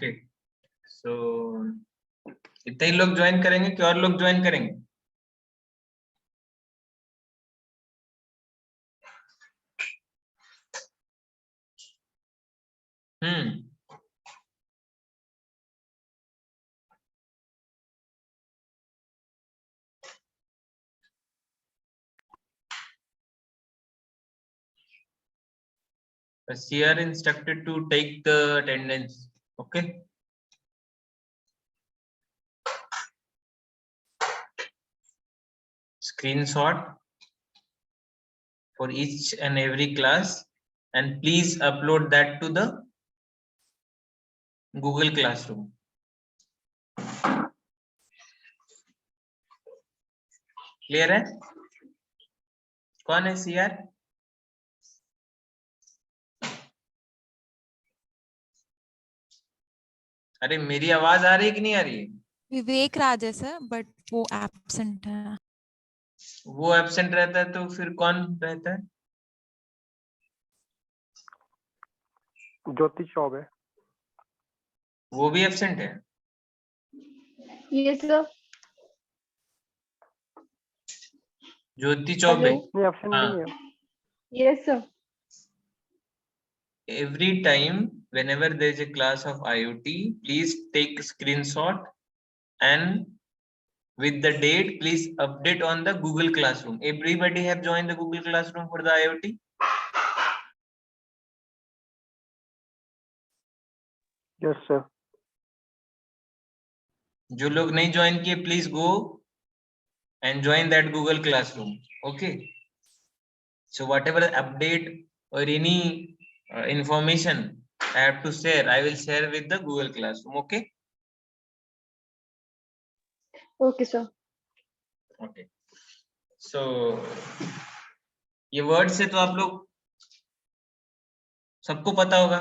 Okay, सो इतने ही लोग join करेंगे कि और लोग ज्वाइन करेंगे? You are instructed to take the attendance. Okay. Screenshot for each and every class, and please upload that to the Google Classroom. Clear है? कौन है CR? अरे मेरी आवाज आ रही है कि नहीं आ रही है? विवेक राज है सर, बट वो एब्सेंट है। वो एब्सेंट रहता है तो फिर कौन रहता है? ज्योति चौबे। वो भी एब्सेंट है? Yes sir. ज्योति चौबे? नहीं, एब्सेंट नहीं है। Yes sir. Every time whenever there is a class of IoT, please take a screenshot and with the date please update on the Google Classroom. Everybody have joined the Google Classroom for the IoT? Yes sir. जो लोग नहीं join किए please go and join that Google Classroom. Okay, so whatever update or any information I have to share, I will share with the Google Classroom. Okay. Okay sir. Okay, so ये word से तो आप लोग सबको पता होगा,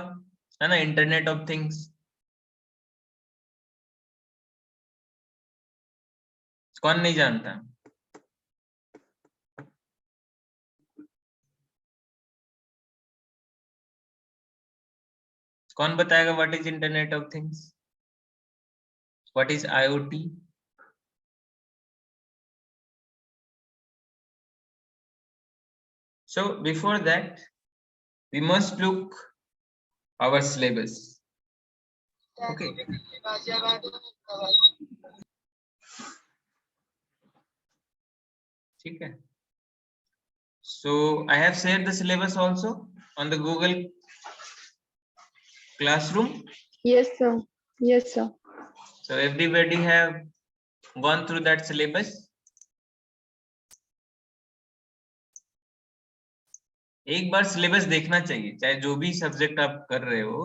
है ना? Internet of things. कौन नहीं जानता? कौन बताएगा what is internet of things? What is IoT? So before that we must look our syllabus. Okay. ठीक है. So I have shared the syllabus also on the Google Classroom. Yes sir. Yes sir. So everybody have gone through that syllabus. एक बार syllabus देखना चाहिए, चाहे जो भी subject आप कर रहे हो,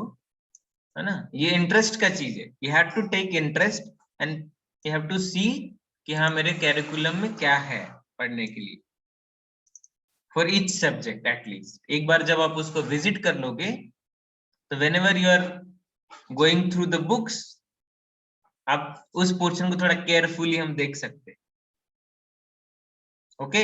है ना? ये इंटरेस्ट का चीज है। You have to take interest and you have to see कि हाँ मेरे कैरिकुलम में क्या है पढ़ने के लिए, फॉर ईच सब्जेक्ट एटलीस्ट। एक बार जब आप उसको विजिट कर लोगे तो whenever you are going through the books, आप उस पोर्शन को थोड़ा केयरफुली हम देख सकते हैं। Okay,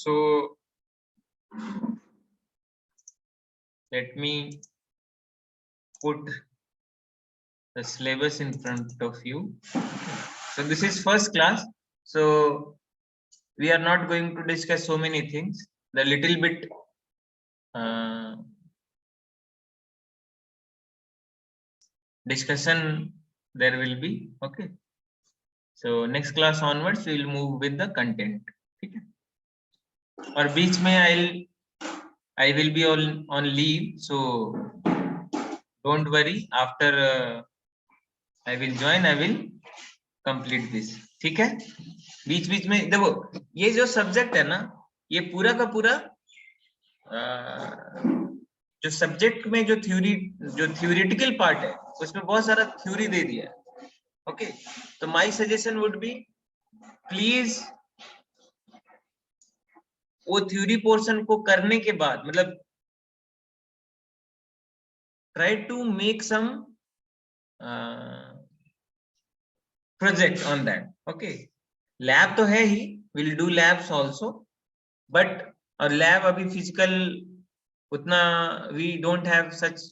so let me put the syllabus in front of you. So this is first class, so we are not going to discuss so many things. The little bit discussion there will be. Okay, so next class onwards we will move with the content. ठीक है? और बीच में I will be on leave, so don't worry, after I will join, I will complete this. ठीक है? बीच बीच में देखो, ये जो सब्जेक्ट है ना, ये पूरा का पूरा जो सब्जेक्ट में जो थ्योरेटिकल पार्ट है उसमें बहुत सारा थ्योरी दे दिया है। ओके, तो my suggestion would be please वो थ्योरी पोर्शन को करने के बाद, मतलब try to make some project on that. Okay, lab तो है ही, we'll do labs also, but our lab अभी physical उतना we don't have such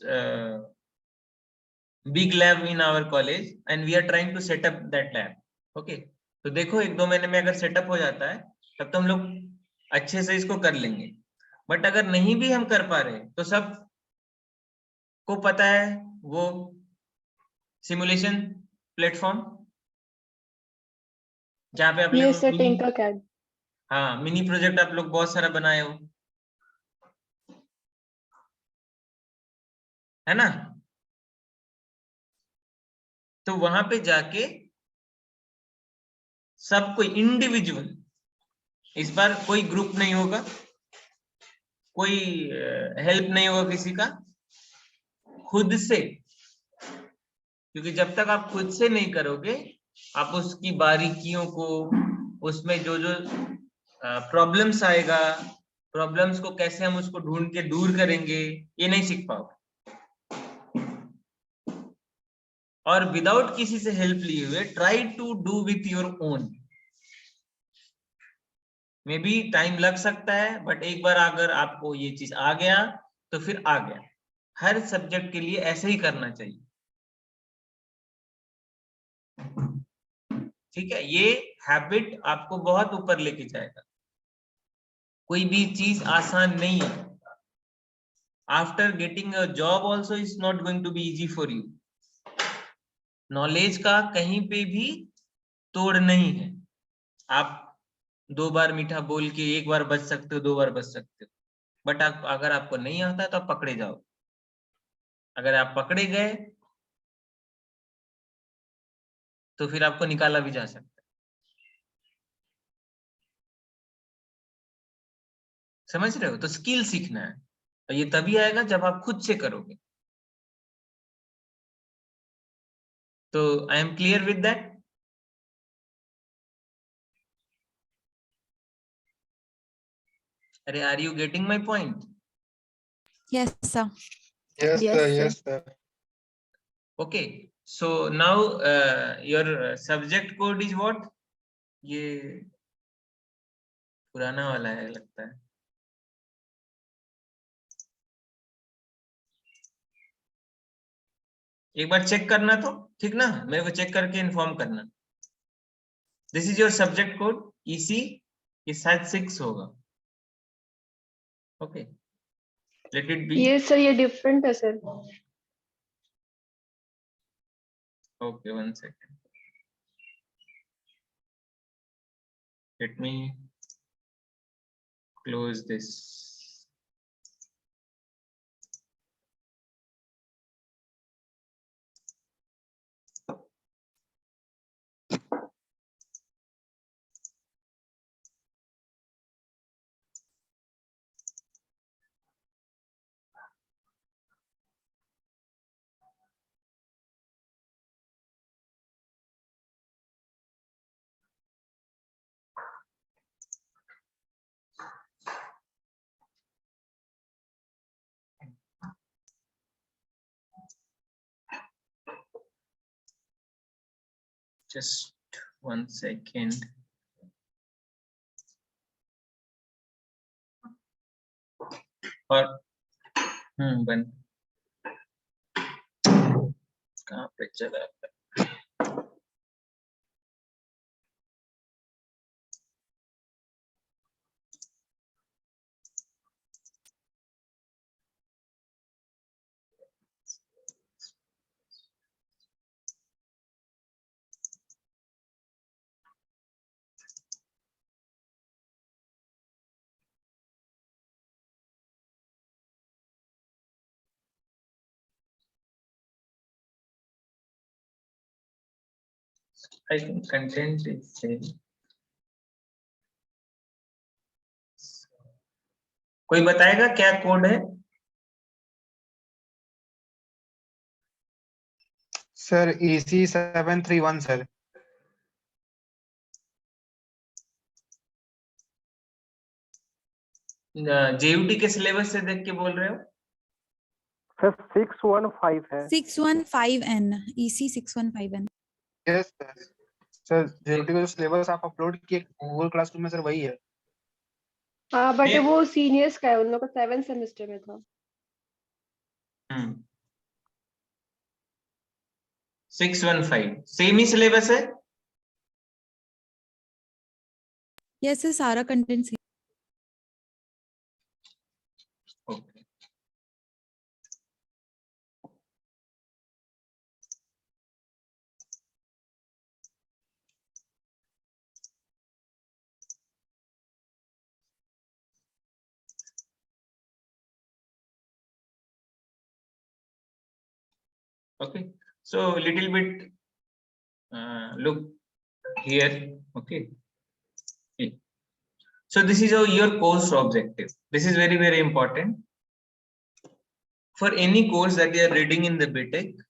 big lab in our college and we are trying to set up that lab. Okay, तो देखो 1-2 महीने में अगर setup हो जाता है तब तो हम लोग अच्छे से इसको कर लेंगे, बट अगर नहीं भी हम कर पा रहे तो सब को पता है वो सिमुलेशन प्लेटफॉर्म जहाँ पे आपने Yes, sir. Tinkercad. हाँ मिनी प्रोजेक्ट आप लोग बहुत सारा बनाए हो, है ना? तो वहां पे जाके सब कोई इंडिविजुअल, इस बार कोई ग्रुप नहीं होगा, कोई हेल्प नहीं होगा किसी का, खुद से, क्योंकि जब तक आप खुद से नहीं करोगे आप उसकी बारीकियों को, उसमें जो जो प्रॉब्लम्स आएगा, प्रॉब्लम्स को कैसे हम उसको ढूंढ के दूर करेंगे, ये नहीं सीख पाओगे। और विदाउट किसी से हेल्प लिए हुए try to do with your own. Maybe time लग सकता है, बट एक बार अगर आपको ये चीज आ गया तो फिर आ गया। हर सब्जेक्ट के लिए ऐसे ही करना चाहिए, ठीक है? ये हैबिट आपको बहुत ऊपर लेके जाएगा। कोई भी चीज आसान नहीं है। After getting a job also is not going to be easy for you. Knowledge का कहीं पे भी तोड़ नहीं है। आप 2 बार मीठा बोल के 1 बार बच सकते हो, 2 बार बच सकते हो, बट अगर आपको नहीं आता है तो आप पकड़े जाओ। अगर आप पकड़े गए तो फिर आपको निकाला भी जा सकता है। समझ रहे हो? तो स्किल सीखना है, और ये तभी आएगा जब आप खुद से करोगे। तो I am clear with that. अरे are you getting my point? Yes, sir. Yes, Yes, sir. sir. Yes, sir. Okay, so now your subject code is what? ये पुराना वाला है लगता है। एक बार चेक करना तो ठीक ना, मेरे को चेक करके इन्फॉर्म करना। This is your subject code EC, ये शायद 6 होगा। Okay, let it be. Yes, sir. ये different है sir. Okay, 1 second. Let me close this. Just 1 second. और बन कहाँ पे चला गया? I think content is same. कोई बताएगा क्या कोड है? Sir, EC 731, sir. JUT के सिलेबस से देख के बोल रहे हो? सर 615 है। 615N. EC 615N. Yes, sir. Sir jetty का जो सिलेबस आप अपलोड किए गूगल क्लासरूम में सर वही है। हाँ बट ये- वो सीनियर्स का है, उन लोग का 7th सेमेस्टर में था। 615 सेम ही सिलेबस है। यस सर, सारा content okay, okay, so little bit look here. Okay, so this is your course objective. This is very very important for any course that you are reading in the BTech.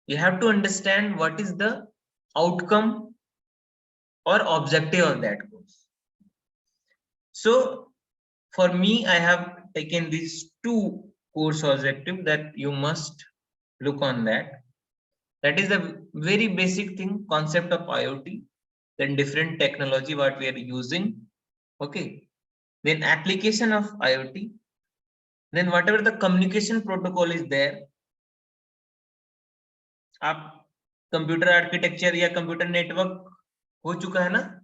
You have to understand what is the outcome or objective of that course. So for me, I have taken these two course objective that you must look on that. That is the very basic thing, concept of IoT, then different technology what we are using. Okay, then application of IoT, then whatever the communication protocol is there. आप computer architecture या computer network हो चुका है ना?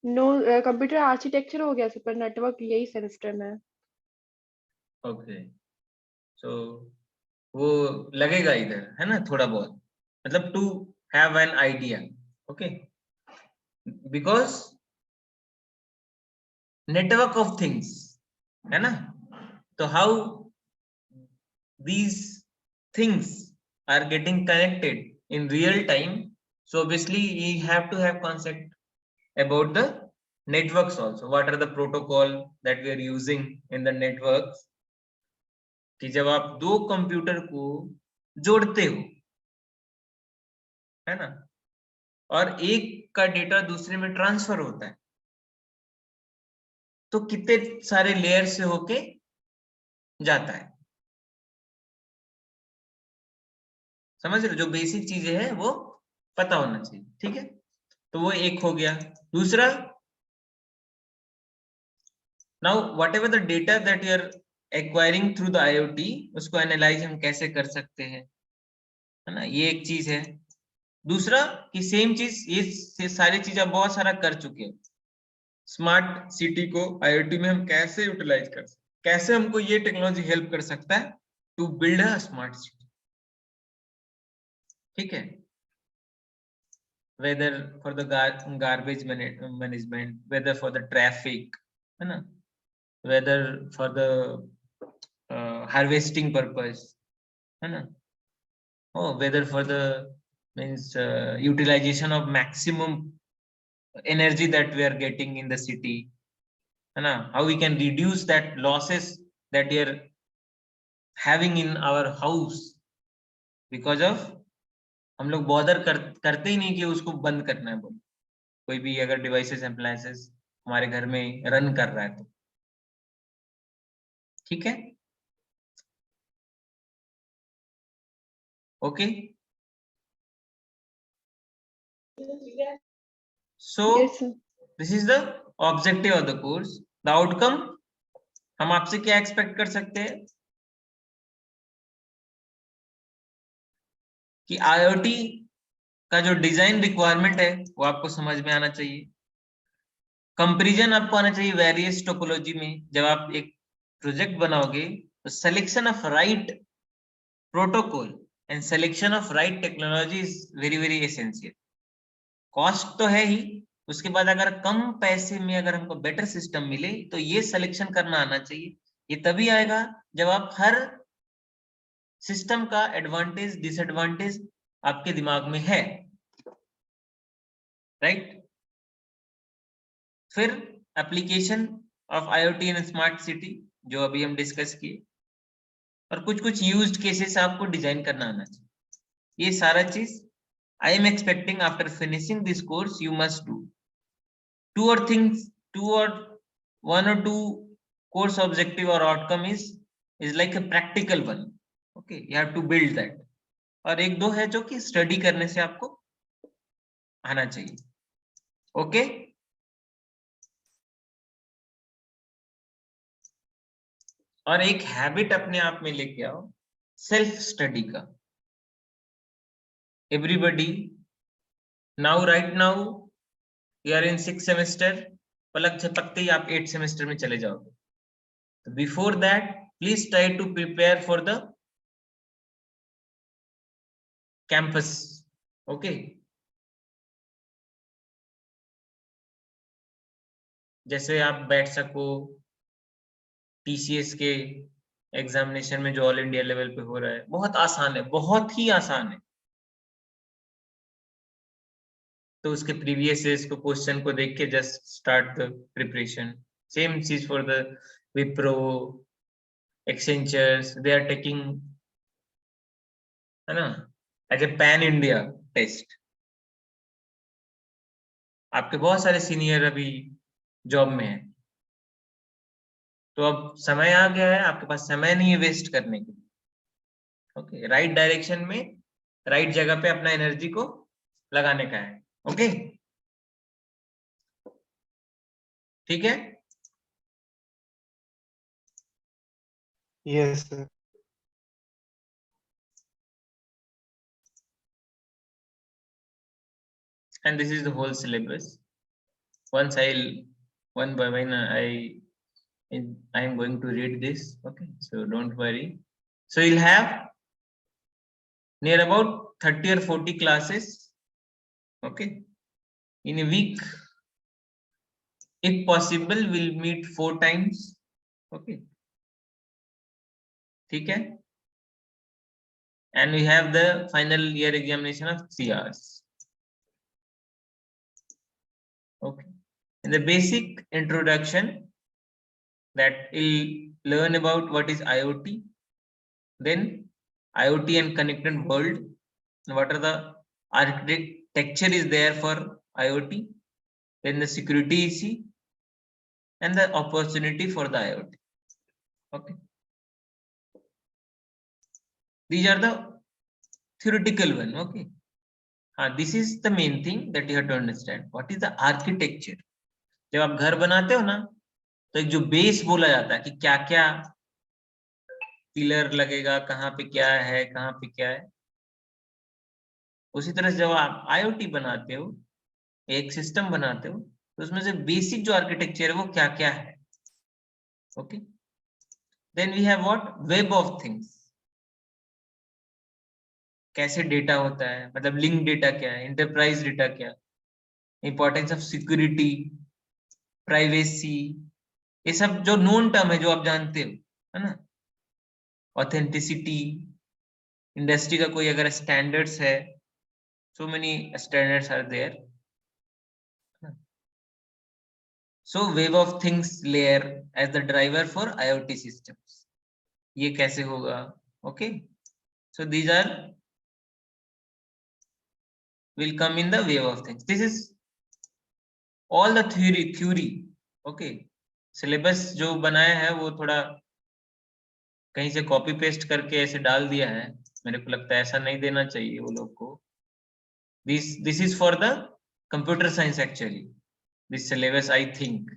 No, computer architecture हो गया, super network यही semester में है। ओके, सो वो लगेगा इधर, है ना, थोड़ा बहुत, मतलब to have an idea. Okay, because network of things, है ना, तो how these things are getting connected in real time, so obviously we have to have concept about the networks also. What are the protocol that we are using in the networks? कि जब आप दो computer को जोड़ते हो, है ना, और एक का डेटा दूसरे में ट्रांसफर होता है, तो कितने सारे लेयर से होके जाता है। समझ रहे हो? जो बेसिक चीजें हैं वो पता होना चाहिए, ठीक है। तो वो एक हो गया। दूसरा, now whatever the data that you are acquiring through the IoT, उसको एनालाइज हम कैसे कर सकते हैं, है ना, ये एक चीज है। दूसरा कि सेम चीज, ये सारी चीज आप बहुत सारा कर चुके हैं। स्मार्ट सिटी को IoT में हम कैसे यूटिलाइज कर सकते, कैसे हमको ये टेक्नोलॉजी हेल्प कर सकता है to build a smart city, ठीक है। whether for the garbage management, whether for the traffic, है ना, whether for the harvesting purpose, है ना, oh, whether for the means utilization of maximum energy that we are getting in the city, है ना, how we can reduce that losses that we are having in our house because of हम लोग bother करते ही नहीं कि उसको बंद करना है। बोल, कोई भी अगर डिवाइसेस एप्लायंसेस हमारे घर में रन कर रहा है तो, ठीक है, okay. So Yes sir. This is the objective of the course. The outcome, हम आपसे क्या एक्सपेक्ट कर सकते हैं कि IoT का जो डिजाइन रिक्वायरमेंट है वो आपको समझ में आना चाहिए। कंपैरिजन आपको आना चाहिए वेरियस टोपोलॉजी में। जब आप एक प्रोजेक्ट बनाओगे तो selection of right protocol and selection of right technology is very very essential. Cost तो है ही, उसके बाद अगर कम पैसे में अगर हमको बेटर सिस्टम मिले तो ये सिलेक्शन करना आना चाहिए। ये तभी आएगा जब आप हर सिस्टम का एडवांटेज डिसएडवांटेज आपके दिमाग में है, राइट। फिर application of IoT in smart city जो अभी हम डिस्कस किए, और कुछ कुछ यूज्ड केसेस आपको डिजाइन करना आना चाहिए। ये सारा चीज I am expecting after finishing this course you must do two or things, two or one or two course objective or outcome is like a practical one, okay, you have to build that. और एक दो है जो कि study करने से आपको आना चाहिए। ओके, और एक हैबिट अपने आप में लेके आओ सेल्फ स्टडी का। Everybody now, right now you are in 6th semester, पलक झपकते ही आप 8th सेमेस्टर में चले जाओगे। Before that please try to prepare for the campus. Okay, जैसे आप बैठ सको टीसीएस के एग्जामिनेशन में जो ऑल इंडिया लेवल पे हो रहा है, बहुत आसान है, बहुत ही आसान है। तो उसके प्रीवियस ईयर्स को क्वेश्चन को देख के just start the preparation. Same चीज for the Wipro, Accentures, they are taking, है ना, as a pan India test. आपके बहुत सारे सीनियर अभी जॉब में है, तो अब समय आ गया है, आपके पास समय नहीं है वेस्ट करने के लिए। ओके, राइट डायरेक्शन में, राइट जगह पे अपना एनर्जी को लगाने का है। ओके, ठीक है। Yes, sir. And this is the whole syllabus. Once one by one I am going to read this. Okay, so don't worry. So you'll have near about 30 or 40 classes. Okay, in a week, if possible, we'll meet 4 times. Okay, okay. And we have the final year examination of 3 hours. Okay, in the basic introduction, that will learn about what is IoT, then IoT and connected world, what are the architecture is there for IoT, then the security issue and the opportunity for the IoT. Okay, these are the theoretical one. Okay, this is the main thing that you have to understand. What is the architecture? जब आप घर बनाते हो ना, तो एक जो base बोला जाता है कि क्या क्या पिलर लगेगा, कहाँ पे क्या है, कहाँ पे क्या है, उसी तरह से जब आप IoT बनाते हो, एक सिस्टम बनाते हो, तो उसमें से बेसिक जो आर्किटेक्चर है वो क्या क्या है। Okay, then we have what, web of things. कैसे डेटा होता है, मतलब लिंक डेटा क्या है, इंटरप्राइज डेटा क्या, इंपॉर्टेंस ऑफ सिक्योरिटी, प्राइवेसी, ये सब जो नोन टर्म है जो आप जानते हो, है ना। ऑथेंटिसिटी, इंडस्ट्री का कोई अगर स्टैंडर्ड्स है, so many standards are there. So web of things layer as the driver for IoT systems, ये कैसे होगा। okay, so these are will come in the web of things. This is all the theory. okay, syllabus जो बनाया है वो थोड़ा कहीं से कॉपी पेस्ट करके ऐसे डाल दिया है, मेरे को लगता है ऐसा नहीं देना चाहिए वो लोग को। This is for the computer science actually, this syllabus I think,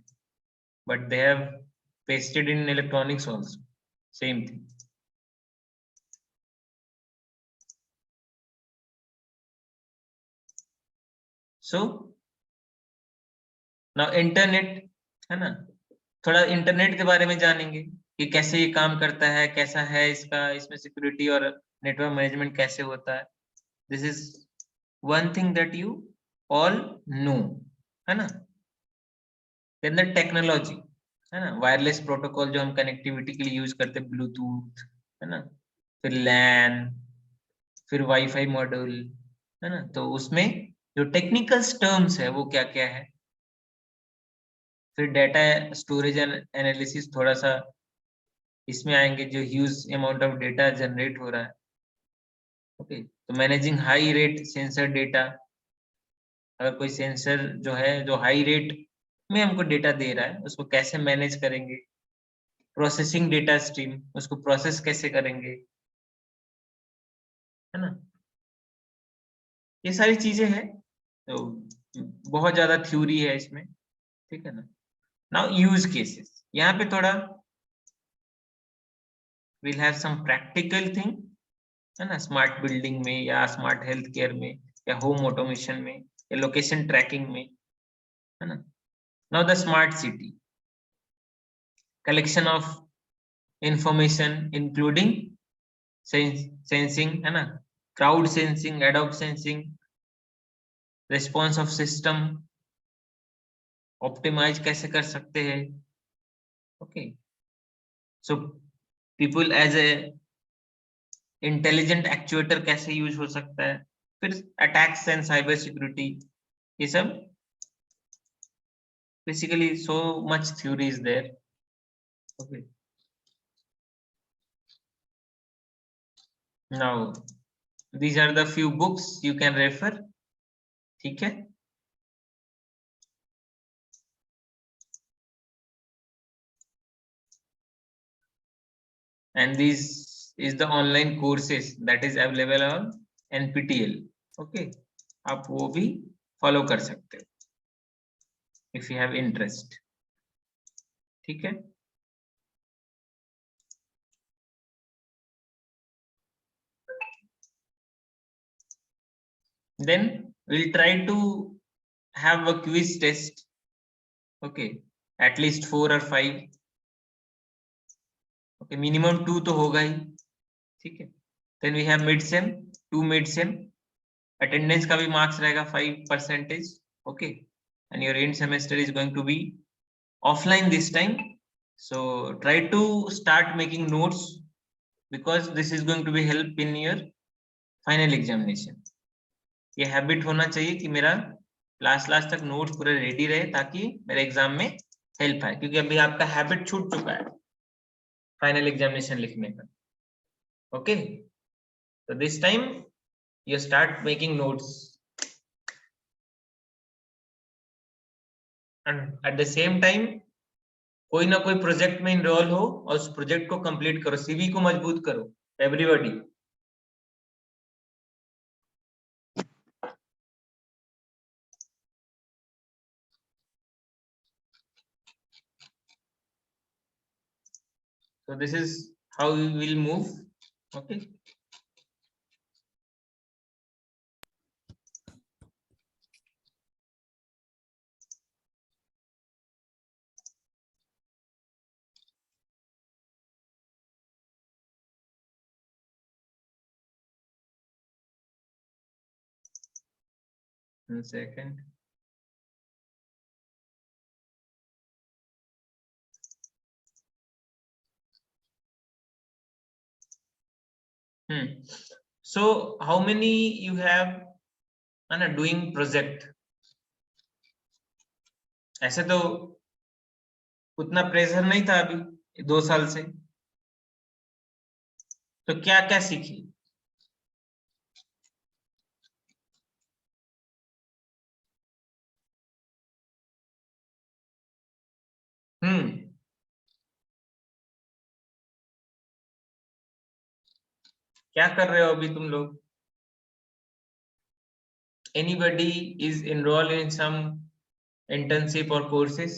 but they have pasted in electronics also, same thing. So now internet, है ना, थोड़ा इंटरनेट के बारे में जानेंगे कि कैसे ये काम करता है, कैसा है इसका, इसमें सिक्योरिटी और नेटवर्क मैनेजमेंट कैसे होता है। This is one thing that you all know, है ना। देन द टेक्नोलॉजी, है ना, वायरलेस प्रोटोकॉल जो हम कनेक्टिविटी के लिए यूज करते हैं, ब्लूटूथ, है ना, फिर लैन, फिर वाईफाई मॉड्यूल, है ना। तो उसमें जो टेक्निकल टर्म्स है वो क्या क्या है। फिर डेटा स्टोरेज एंड एनालिसिस, थोड़ा सा इसमें आएंगे, जो huge amount of data generate हो रहा है। ओके, तो managing high rate sensor data, अगर कोई सेंसर जो है जो हाई रेट में हमको डेटा दे रहा है, उसको कैसे मैनेज करेंगे। प्रोसेसिंग डेटा स्ट्रीम, उसको प्रोसेस कैसे करेंगे। है ना। ये सारी चीजें हैं, तो बहुत ज्यादा थ्योरी है इसमें, ठीक है ना। नाउ यूज केसेस, यहाँ पे थोड़ा we'll have some practical thing, है ना, स्मार्ट बिल्डिंग में या स्मार्ट हेल्थ केयर में या होम ऑटोमेशन में या लोकेशन ट्रैकिंग में, है ना। Now the smart city, collection of information including sensing, है ना, crowd sensing, ad hoc sensing, response of system, optimise कैसे कर सकते हैं, okay. So people as a intelligent actuator कैसे यूज हो सकता है, फिर अटैक्स एंड साइबर सिक्योरिटी, ये सब basically so much theory is there, okay. Now these are the few books you can refer, ठीक है। and this is the online courses that is available on NPTEL, okay, आप वो भी follow कर सकते हो if you have interest, ठीक है। then we'll try to have a quiz test, okay, at least 4 or 5, okay, minimum 2 तो होगा ही, ठीक है। then we have mid sem, 2 mid sem, attendance का भी marks रहेगा 5%, okay, and your end semester is going to be offline this time, so try to start making notes because this is going to be help in your final examination. ये habit होना चाहिए कि मेरा last तक notes पूरा ready रहे ताकि मेरे एग्जाम में हेल्प आए, क्योंकि अभी आपका हैबिट छूट चुका है फाइनल एग्जामिनेशन लिखने का, ओके। तो this time you start making notes and at the same time कोई ना कोई प्रोजेक्ट में इनरोल हो और उस प्रोजेक्ट को कंप्लीट करो, सीवी को मजबूत करो everybody. So this is how we will move, okay. One second. So how many you have है ना doing project? ऐसे तो उतना प्रेशर नहीं था अभी 2 साल से, तो क्या क्या सीखी? क्या कर रहे हो अभी तुम लोग? Anybody is enrolled in some internship or courses?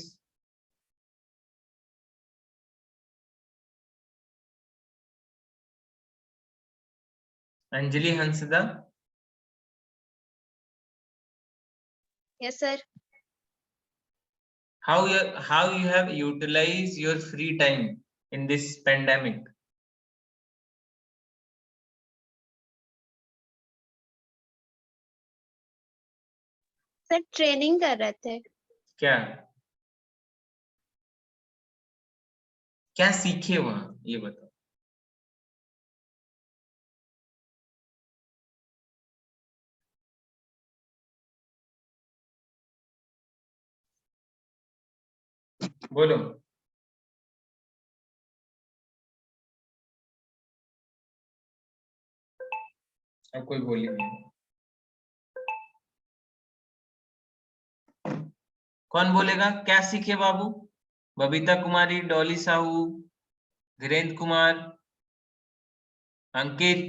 Anjali, Hansda? Yes, sir. How you have utilized your free time in this pandemic? Sir training कर रहे थे। क्या क्या सीखे वहां, ये बताओ। बोलो। अब कोई बोली नहीं। कौन बोलेगा क्या सीखे बाबू? बबीता कुमारी, डॉली साहू, धीरेन्द्र कुमार, अंकित,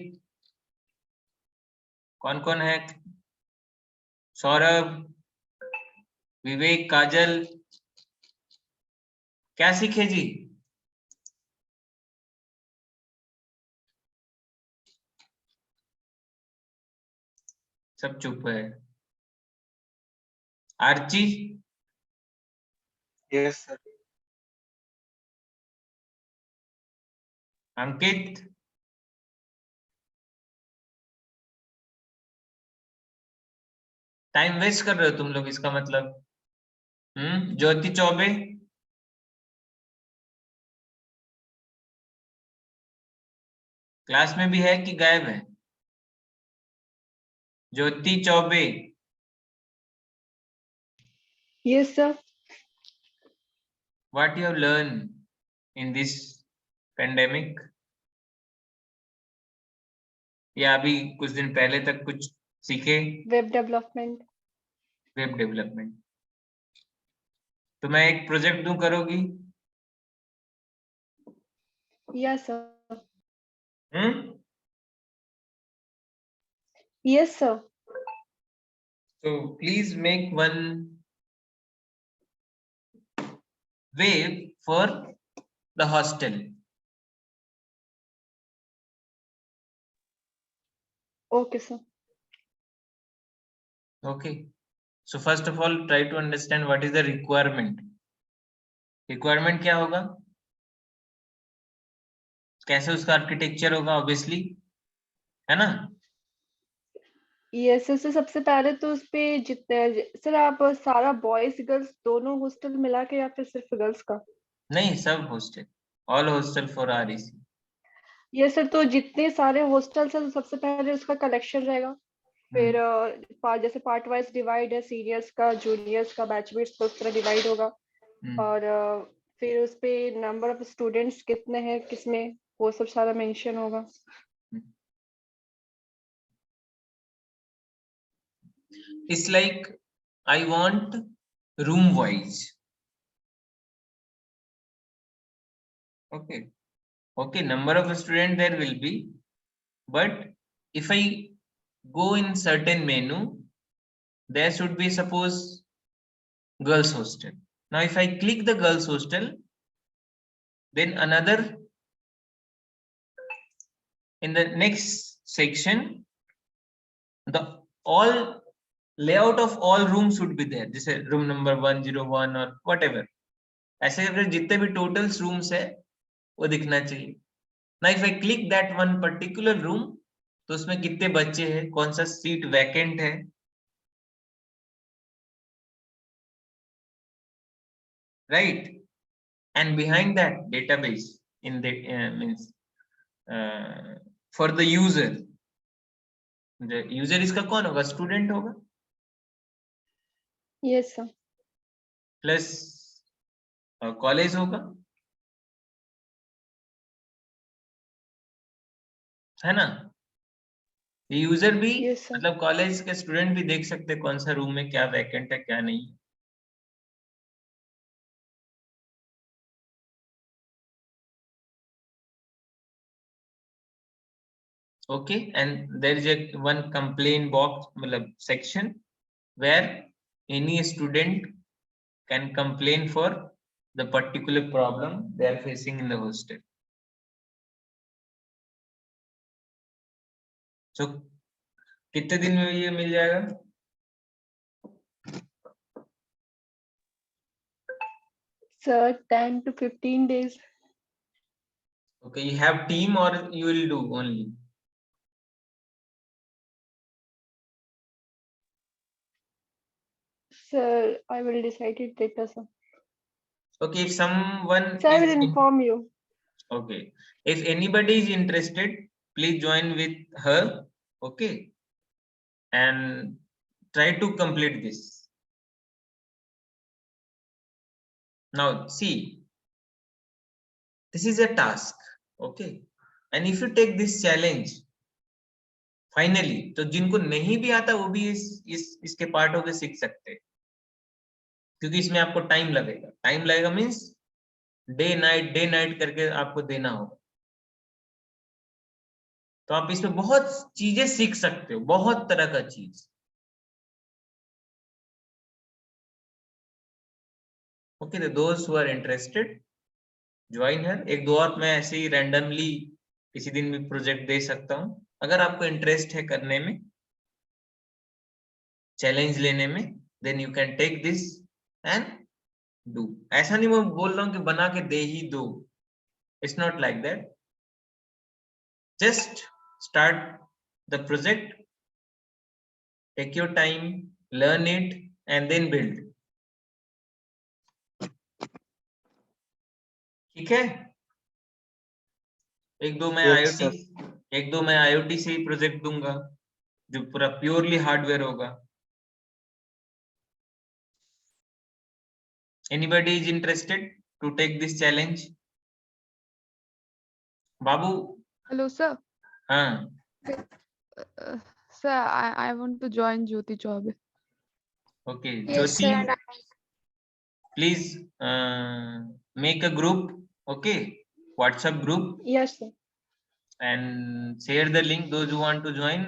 कौन कौन है? सौरभ, विवेक, काजल, क्या सीखे जी? सब चुप है। Archi, yes sir. Ankit, time waste कर रहे हो तुम लोग, इसका मतलब। ज्योति चौबे, क्लास में भी है कि गायब है? ज्योति Choubey, Yes, sir. what you have learned in this pandemic? या अभी कुछ दिन पहले तक कुछ सीखे? Web development. Web development. तो मैं एक प्रोजेक्ट दूं, करोगी? Yes, sir. Hmm Yes, sir. So please make one wave for the hostel. Okay, sir. Okay. So first of all, try to understand what is the requirement. Requirement क्या होगा? कैसे उसका architecture होगा, ऑब्वियसली, है ना? Yes, sir. सबसे पहले तो उस पे जितने सर आप सारा बॉयज गर्ल्स दोनों हॉस्टल मिला के या फिर सिर्फ गर्ल्स का? नहीं, सब hostel, all hostel for REC. Yes sir, तो जितने सारे हॉस्टल्स हैं तो सबसे पहले उसका कलेक्शन रहेगा, फिर जैसे पार्ट वाइज डिवाइड है, सीनियर्स का, जूनियर्स का, बैचमेट्स का, उस तरह डिवाइड होगा। और फिर उस पे नंबर ऑफ स्टूडेंट्स कितने हैं किसमें, वो सब सारा मेंशन होगा। It's like I want room wise. Okay, number of student there will be, but if I go in certain menu, there should be, suppose, girls hostel. Now if I click the girls hostel, then another, in the next section, the all layout of all rooms should be there, जैसे room number 101 or whatever, ऐसे करके जितने भी totals rooms है वो दिखना चाहिए। Now if I click that one particular room, तो उसमें कितने बच्चे हैं, कौन सा सीट वैकेंट है, right? And behind that database in the means for the user, the user इसका कौन होगा? स्टूडेंट होगा, यस सर। प्लस कॉलेज होगा, है ना? यूजर भी, Yes, sir. मतलब कॉलेज के स्टूडेंट भी देख सकते कौन सा रूम में क्या वैकेंट है क्या नहीं। Okay, and there is a one complaint box, मतलब section, where any student can complain for the particular problem they are facing in the hostel. So कितने दिन में ये मिल जाएगा? Sir, 10 to 15 days. Okay, you have team or you will do only? Sir, I will decide it later, sir. Okay, if someone Sir, I is will inform you. okay, if anybody is interested, please join with her. Okay, and try to complete this. Now see, this is a task, okay, and if you take this challenge, finally, तो जिनको नहीं भी आता वो भी इसके part होके सीख सकते हैं, क्योंकि इसमें आपको टाइम लगेगा मीन्स डे नाइट करके आपको देना होगा। तो आप इसमें बहुत चीजें सीख सकते हो, बहुत तरह का चीज। ओके, तो दोस्त who are interested join her. एक दो और मैं ऐसे ही रैंडमली किसी दिन भी प्रोजेक्ट दे सकता हूँ, अगर आपको इंटरेस्ट है करने में, चैलेंज लेने में, then you can take this and do. ऐसा नहीं मैं बोल रहा हूँ कि बना के दे ही दो, it's not like that. Just start the project, take your time, learn it and then build. ठीक है। एक दो मैं Yes, sir. IoT से ही प्रोजेक्ट दूंगा जो पूरा प्योरली हार्डवेयर होगा। Anybody is interested to take this challenge? Babu. Hello, sir. हाँ, Sir, I want to join Jyoti Chaubey. okay, Yes, Jyoti, sir. please make a group, okay, WhatsApp group, Yes, sir. and share the link. Those who want to join,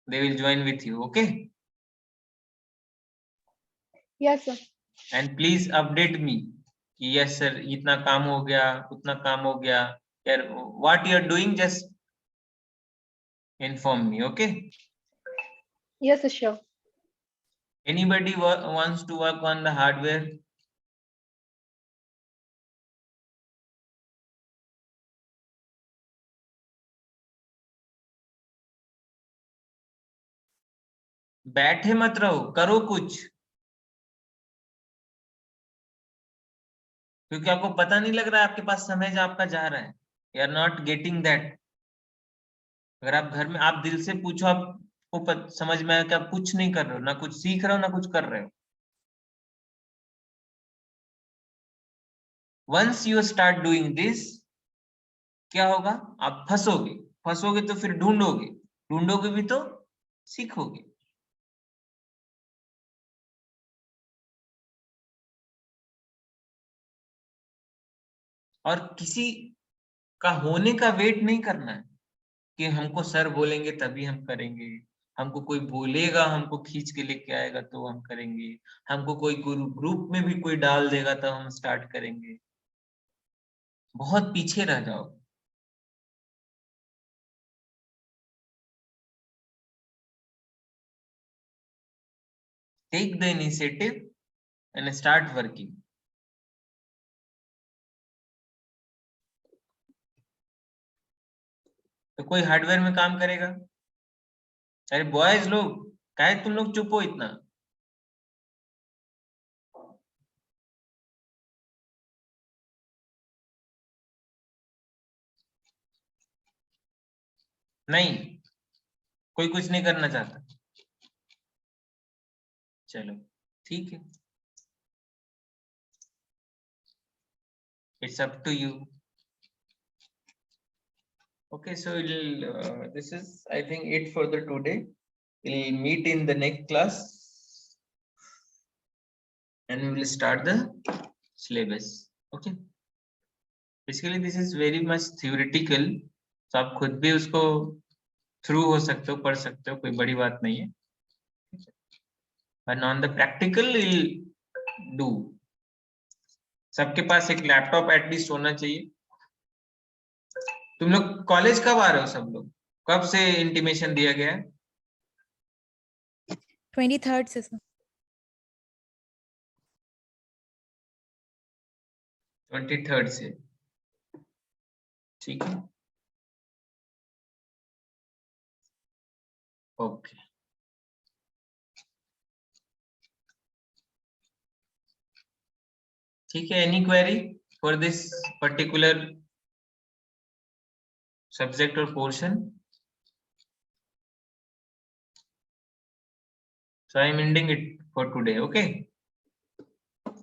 they will join with you, okay? Yes, sir. And please update me कि yes sir, इतना काम हो गया, उतना काम हो गया, यार what you are doing, just inform me, okay? Yes, sir, sure. Anybody wants to work on the hardware? बैठे मत रहो, करो कुछ, क्योंकि आपको पता नहीं लग रहा है, आपके पास समय आपका जा रहा है, you are not getting that. अगर आप घर में आप दिल से पूछो, आपको समझ में आया कि आप कुछ नहीं कर रहे हो, ना कुछ सीख रहे हो ना कुछ कर रहे हो। Once you start doing this, क्या होगा, आप फंसोगे, फंसोगे तो फिर ढूंढोगे, ढूंढोगे भी तो सीखोगे। और किसी का होने का वेट नहीं करना है कि हमको सर बोलेंगे तभी हम करेंगे, हमको कोई बोलेगा, हमको खींच के लेके आएगा तो हम करेंगे, हमको कोई ग्रुप में भी कोई डाल देगा तब हम स्टार्ट करेंगे। बहुत पीछे रह जाओ। Take the initiative and start working. तो कोई हार्डवेयर में काम करेगा? अरे बॉयज लोग, काहे तुम लोग चुप हो इतना? नहीं, कोई कुछ नहीं करना चाहता। चलो ठीक है, it's up to you. Okay, so this is, I think, it for the today. We'll meet in the next class and we will start the syllabus. Okay, basically this is very much theoretical, so आप खुद भी उसको through हो सकते हो, पढ़ सकते हो, कोई बड़ी बात नहीं है। But on the practical we'll do। सबके पास एक लैपटॉप एटलीस्ट होना चाहिए। तुम लोग कॉलेज कब आ रहे हो सब लोग? कब से इंटीमेशन दिया गया है? 23rd से सर। 23rd से, ठीक है, ओके। ठीक है, any query for this particular subject or portion? So I am ending it for today, okay?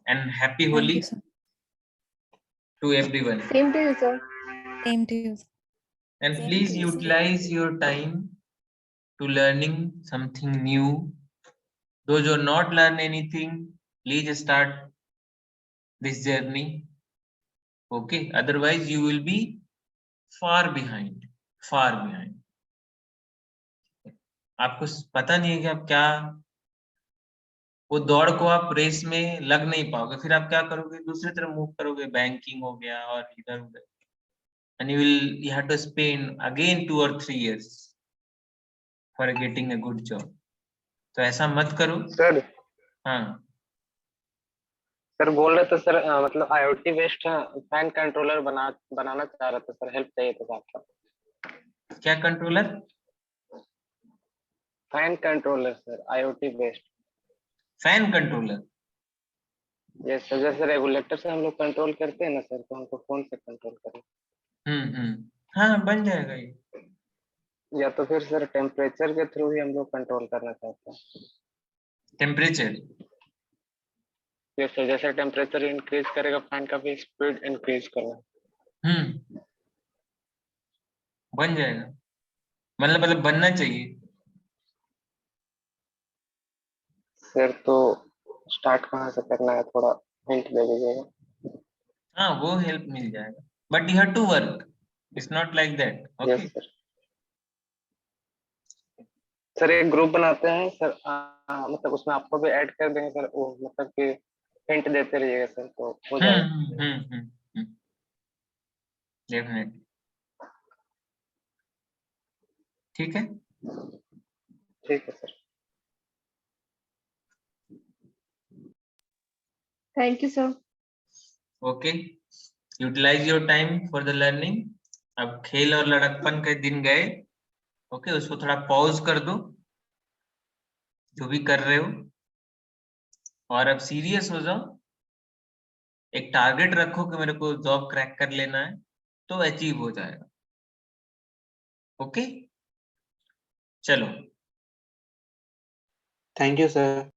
And happy Thank Holi you, sir. to everyone. Same to you, sir. Same to you. And Same please to you, sir. utilize your time to learning something new. Those who are not learn anything, please start this journey. Okay, otherwise you will be far behind, far behind. आपको पता नहीं है कि आप क्या, वो दौड़ को आप रेस में लग नहीं पाओगे, फिर आप क्या करोगे, दूसरी तरफ मूव करोगे, बैंकिंग हो गया और इधर उधर, and you have to spend again 2 or 3 years for getting a good job. तो ऐसा मत करो। सर हाँ सर बोल रहे थे सर, मतलब IoT बेस्ड फैन कंट्रोलर बनाना चाह रहे थे सर, हेल्प चाहिए था आपका। क्या controller? Fan controller sir, IoT based. Fan controller? Yes sir, जैसे रेगुलेटर से हम लोग कंट्रोल करते हैं ना सर, तो हमको फोन से कंट्रोल करें। हाँ बन जाएगा ये। या तो फिर सर टेम्परेचर के थ्रू ही हम लोग कंट्रोल करना चाहते हैं। टेम्परेचर? यस सर, जैसे टेम्परेचर इंक्रीज करेगा फैन का भी स्पीड इंक्रीज करना। बन जाएगा, मतलब बनना चाहिए। सर तो स्टार्ट कहाँ से करना है, थोड़ा हिंट दे दीजिएगा। हाँ वो हेल्प मिल जाएगा, but you have to work, it's not like that. Okay yes sir. Sir एक ग्रुप बनाते हैं सर, मतलब उसमें आपको भी ऐड कर देंगे सर, वो मतलब कि हिंट देते रहिएगा सर, तो हो जाएगा। डेफिनेटली, ठीक है। ठीक है sir. Thank you sir. Okay, utilize your time for the learning. अब खेल और लड़कपन के दिन गए। ओके, उसको थोड़ा पॉज कर दो जो भी कर रहे हो, और अब सीरियस हो जाओ। एक टारगेट रखो कि मेरे को जॉब क्रैक कर लेना है, तो अचीव हो जाएगा। ओके चलो। Thank you sir.